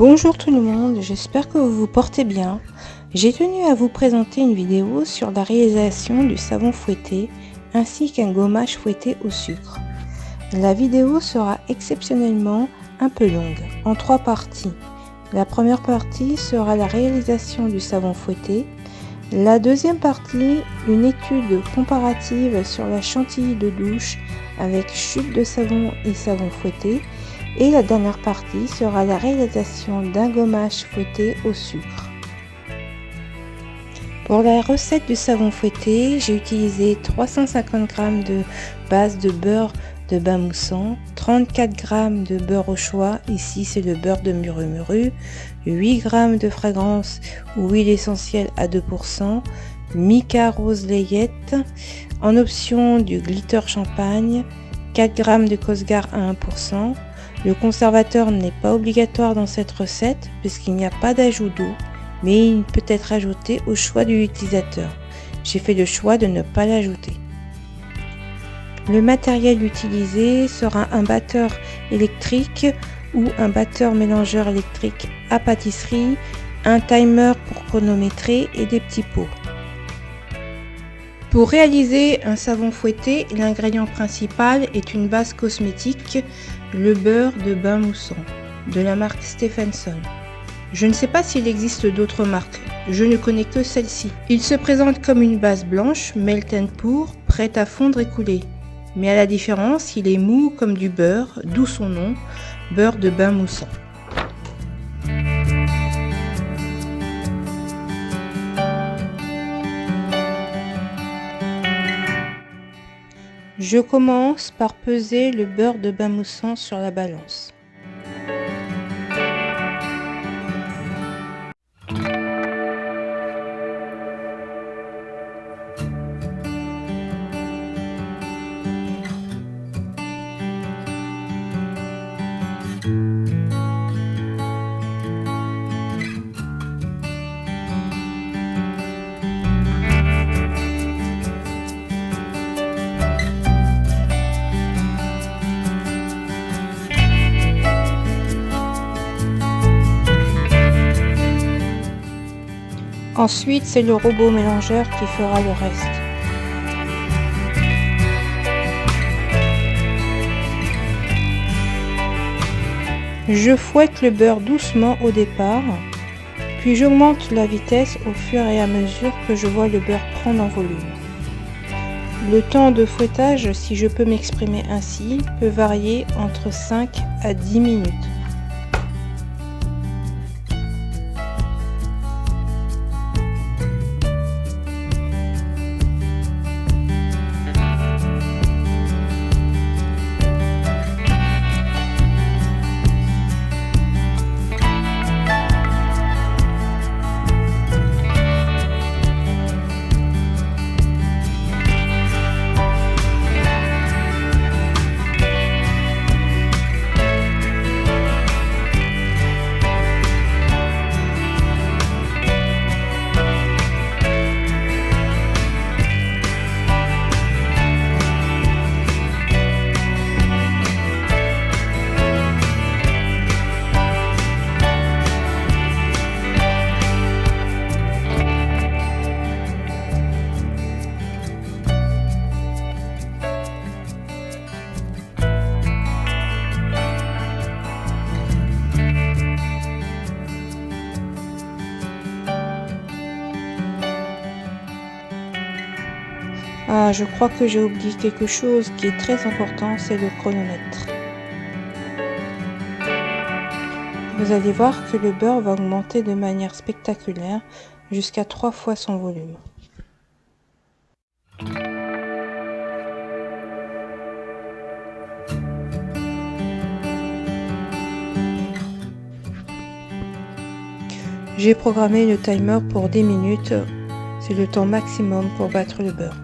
Bonjour tout le monde, j'espère que vous vous portez bien. J'ai tenu à vous présenter une vidéo sur la réalisation du savon fouetté ainsi qu'un gommage fouetté au sucre. La vidéo sera exceptionnellement un peu longue, en 3 parties. La première partie sera la réalisation du savon fouetté. La deuxième partie, une étude comparative sur la chantilly de douche avec chute de savon et savon fouetté. Et la dernière partie sera la réalisation d'un gommage fouetté au sucre. Pour la recette du savon fouetté, j'ai utilisé 350 g de base de beurre de bain moussant, 34 g de beurre au choix, ici c'est le beurre de Muru, 8 g de fragrance ou huile essentielle à 2%, mica rose layette, en option du glitter champagne, 4 g de Cosgar à 1%. Le conservateur n'est pas obligatoire dans cette recette puisqu'il n'y a pas d'ajout d'eau, mais il peut être ajouté au choix de l'utilisateur. J'ai fait le choix de ne pas l'ajouter. Le matériel utilisé sera un batteur électrique ou un batteur mélangeur électrique à pâtisserie, un timer pour chronométrer et des petits pots. Pour réaliser un savon fouetté, l'ingrédient principal est une base cosmétique, le beurre de bain moussant, de la marque Stephenson. Je ne sais pas s'il existe d'autres marques, je ne connais que celle-ci. Il se présente comme une base blanche, melt and pour, prête à fondre et couler. Mais à la différence, il est mou comme du beurre, d'où son nom, beurre de bain moussant. Je commence par peser le beurre de bain moussant sur la balance. Ensuite, c'est le robot mélangeur qui fera le reste. Je fouette le beurre doucement au départ, puis j'augmente la vitesse au fur et à mesure que je vois le beurre prendre en volume. Le temps de fouettage, si je peux m'exprimer ainsi, peut varier entre 5 à 10 minutes. Ah, je crois que j'ai oublié quelque chose qui est très important, c'est le chronomètre. Vous allez voir que le beurre va augmenter de manière spectaculaire jusqu'à 3 fois son volume. J'ai programmé le timer pour 10 minutes, c'est le temps maximum pour battre le beurre.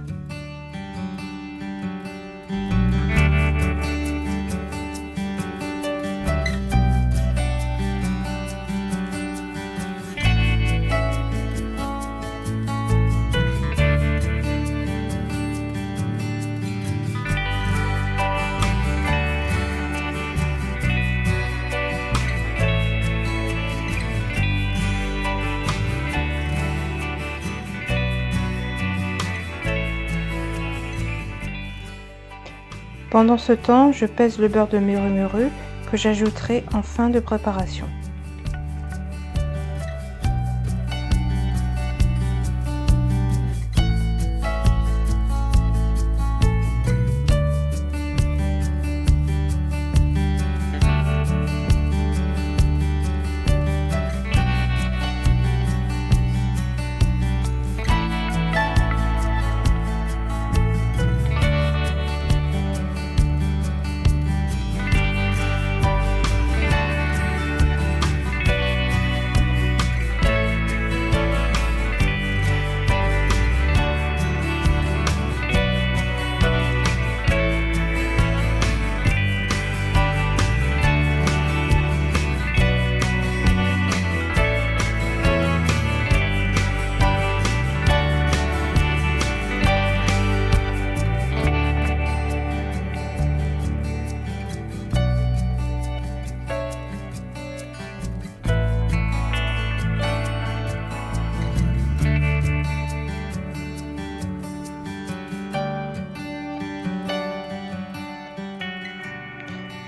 Pendant ce temps, je pèse le beurre de muru que j'ajouterai en fin de préparation.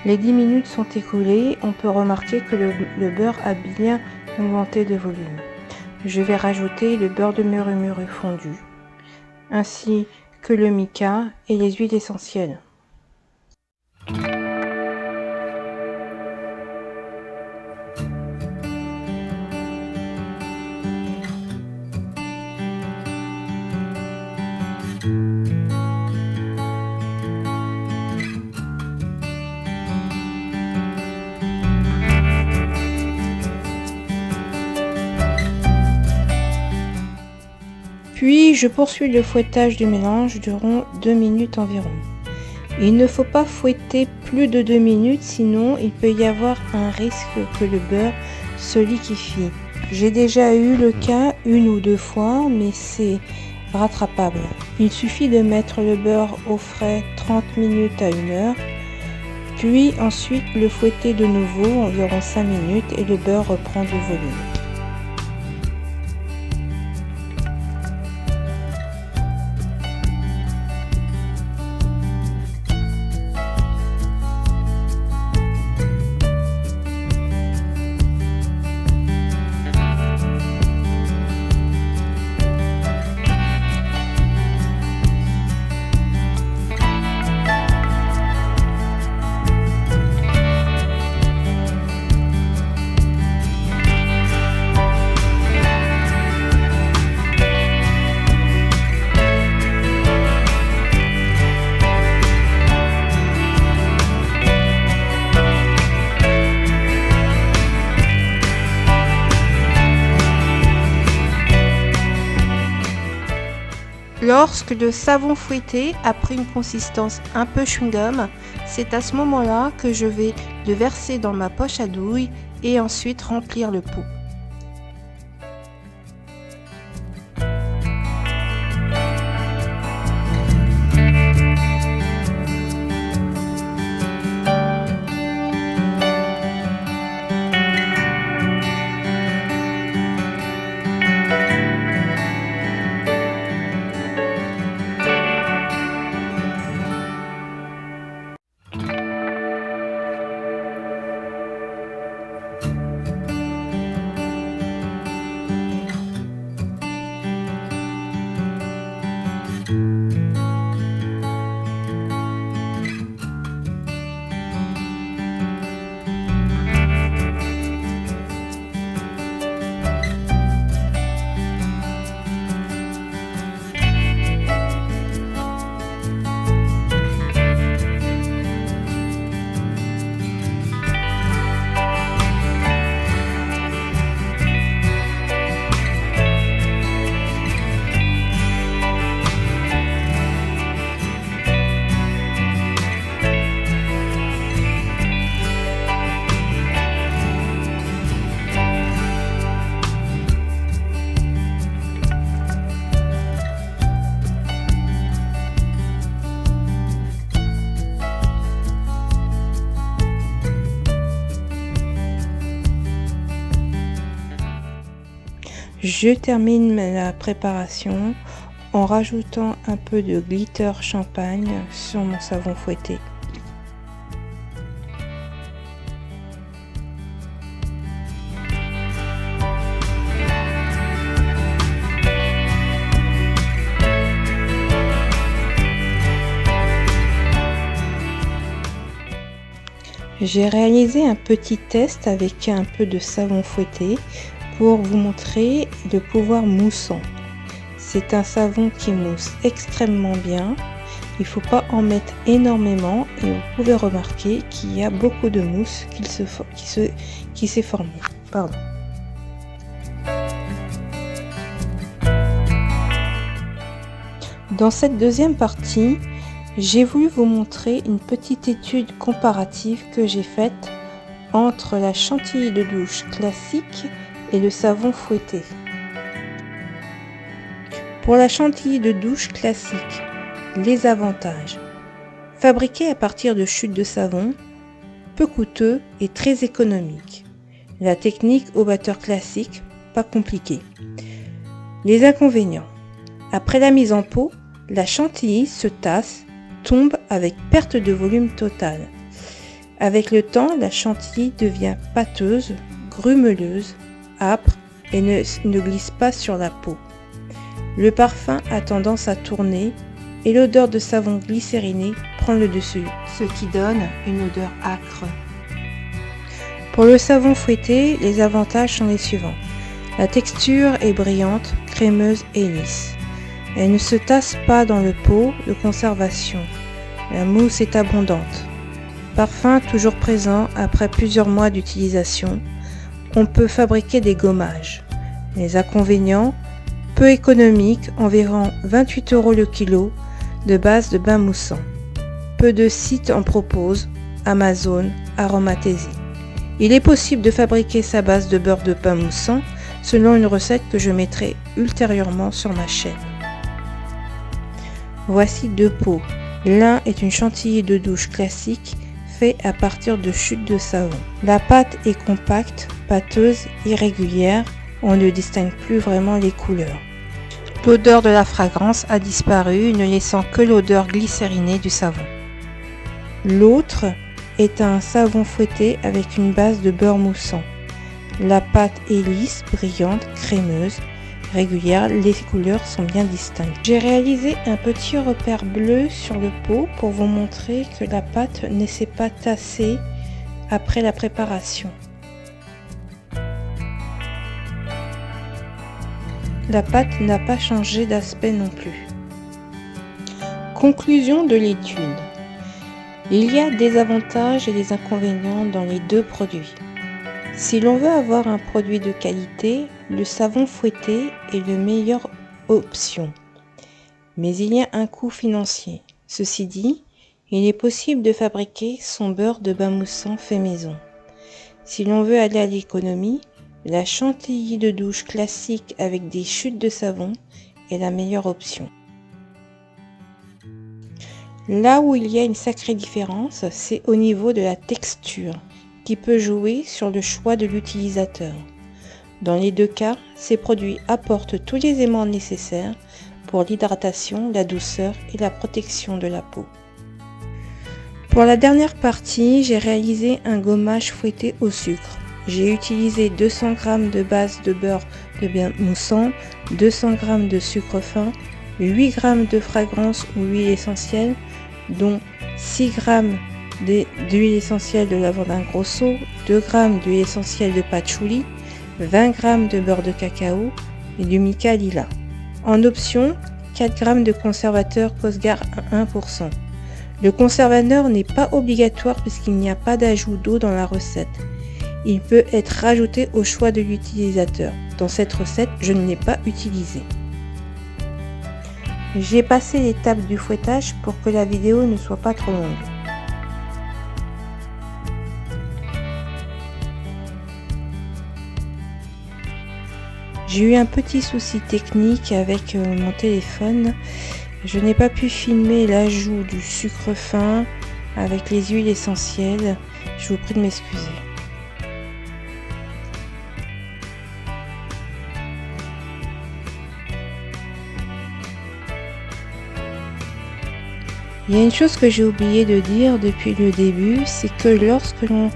Les 10 minutes sont écoulées, on peut remarquer que le beurre a bien augmenté de volume. Je vais rajouter le beurre de muru fondu, ainsi que le mica et les huiles essentielles. Puis je poursuis le fouettage du mélange durant 2 minutes environ. Il ne faut pas fouetter plus de 2 minutes, sinon il peut y avoir un risque que le beurre se liquéfie. J'ai déjà eu le cas 1 ou 2 fois, mais c'est rattrapable. Il suffit de mettre le beurre au frais 30 minutes à 1 heure, puis ensuite le fouetter de nouveau environ 5 minutes et le beurre reprend du volume. Lorsque le savon fouetté a pris une consistance un peu chewing-gum, c'est à ce moment-là que je vais le verser dans ma poche à douille et ensuite remplir le pot. Je termine la préparation en rajoutant un peu de glitter champagne sur mon savon fouetté. J'ai réalisé un petit test avec un peu de savon fouetté pour vous montrer le pouvoir moussant. C'est un savon qui mousse extrêmement bien. Il ne faut pas en mettre énormément et vous pouvez remarquer qu'il y a beaucoup de mousse qui s'est formée. Pardon. Dans cette deuxième partie, j'ai voulu vous montrer une petite étude comparative que j'ai faite entre la chantilly de douche classique et le savon fouetté. Pour la chantilly de douche classique, les avantages. Fabriqué à partir de chutes de savon, peu coûteux et très économique. La technique au batteur classique, pas compliquée. Les inconvénients. Après la mise en pot, la chantilly se tasse, tombe avec perte de volume totale. Avec le temps, la chantilly devient pâteuse, grumeleuse, âpre et ne glisse pas sur la peau. Le parfum a tendance à tourner et l'odeur de savon glycériné prend le dessus, ce qui donne une odeur âcre. Pour le savon fouetté, les avantages sont les suivants. La texture est brillante, crémeuse et lisse. Elle ne se tasse pas dans le pot de conservation. La mousse est abondante. Parfum toujours présent après plusieurs mois d'utilisation. On peut fabriquer des gommages. Les inconvénients, peu économique, environ 28 € le kilo, de base de bain moussant. Peu de sites en proposent, Amazon, Aromatherapy. Il est possible de fabriquer sa base de beurre de pain moussant selon une recette que je mettrai ultérieurement sur ma chaîne. Voici deux pots. L'un est une chantilly de douche classique fait à partir de chutes de savon. La pâte est compacte, pâteuse, irrégulière. On ne distingue plus vraiment les couleurs. L'odeur de la fragrance a disparu, ne laissant que l'odeur glycérinée du savon. L'autre est un savon fouetté avec une base de beurre moussant. La pâte est lisse, brillante, crémeuse, régulière, les couleurs sont bien distinctes. J'ai réalisé un petit repère bleu sur le pot pour vous montrer que la pâte ne s'est pas tassée après la préparation. La pâte n'a pas changé d'aspect non plus. Conclusion de l'étude. Il y a des avantages et des inconvénients dans les deux produits. Si l'on veut avoir un produit de qualité, le savon fouetté est la meilleure option. Mais il y a un coût financier. Ceci dit, il est possible de fabriquer son beurre de bain moussant fait maison. Si l'on veut aller à l'économie, la chantilly de douche classique avec des chutes de savon est la meilleure option. Là où il y a une sacrée différence, c'est au niveau de la texture, qui peut jouer sur le choix de l'utilisateur. Dans les deux cas, ces produits apportent tous les aimants nécessaires pour l'hydratation, la douceur et la protection de la peau. Pour la dernière partie, j'ai réalisé un gommage fouetté au sucre. J'ai utilisé 200 g de base de beurre de bain moussant, 200 g de sucre fin, 8 g de fragrance ou huile essentielle, dont 6 g d'huile essentielle de lavandin grosso, 2 g d'huile essentielle de patchouli, 20 g de beurre de cacao et du mica lila. En option, 4 g de conservateur Cosgar à 1%. Le conservateur n'est pas obligatoire puisqu'il n'y a pas d'ajout d'eau dans la recette. Il peut être rajouté au choix de l'utilisateur. Dans cette recette, je ne l'ai pas utilisé. J'ai passé l'étape du fouettage pour que la vidéo ne soit pas trop longue. J'ai eu un petit souci technique avec mon téléphone. Je n'ai pas pu filmer l'ajout du sucre fin avec les huiles essentielles. Je vous prie de m'excuser. Il y a une chose que j'ai oublié de dire depuis le début, c'est que lorsque l'on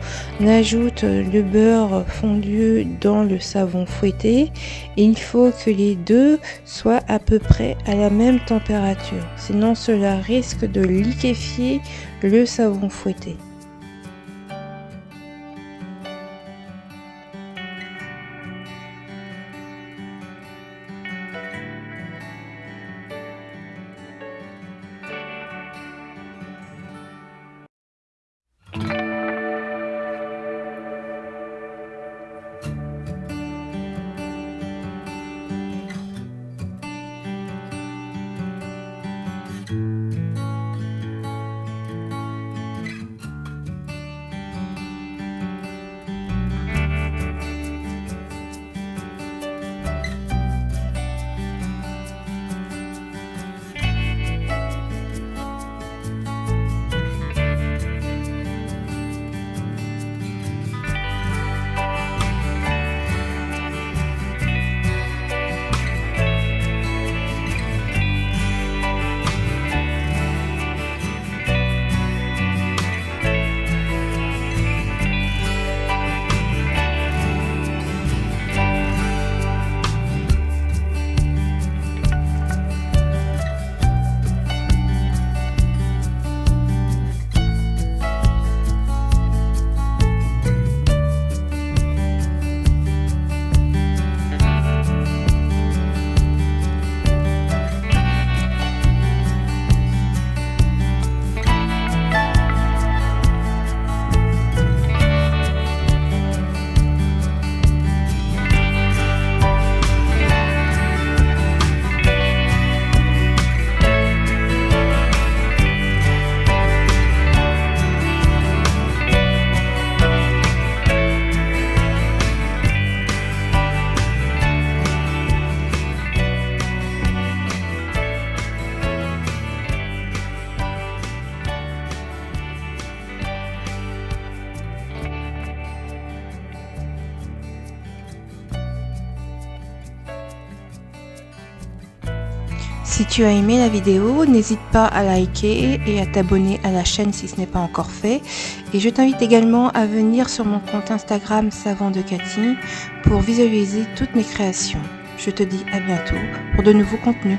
ajoute le beurre fondu dans le savon fouetté, il faut que les deux soient à peu près à la même température. Sinon cela risque de liquéfier le savon fouetté. Si tu as aimé la vidéo, n'hésite pas à liker et à t'abonner à la chaîne si ce n'est pas encore fait. Et je t'invite également à venir sur mon compte Instagram Savon de Cathy pour visualiser toutes mes créations. Je te dis à bientôt pour de nouveaux contenus.